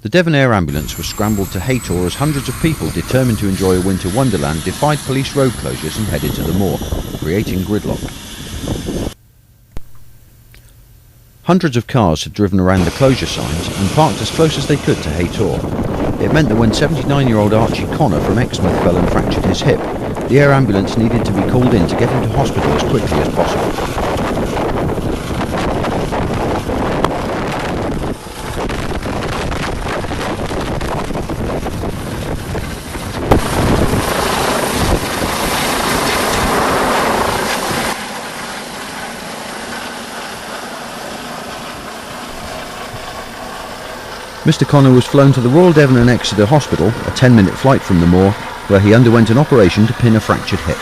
The Devon Air Ambulance was scrambled to Haytor as hundreds of people determined to enjoy a winter wonderland defied police road closures and headed to the moor, creating gridlock. Hundreds of cars had driven around the closure signs and parked as close as they could to Haytor. It meant that when 79-year-old Archie Connor from Exmouth fell and fractured his hip, the air ambulance needed to be called in to get him to hospital as quickly as possible. Mr. Connor was flown to the Royal Devon and Exeter Hospital, a 10-minute flight from the moor, where he underwent an operation to pin a fractured hip.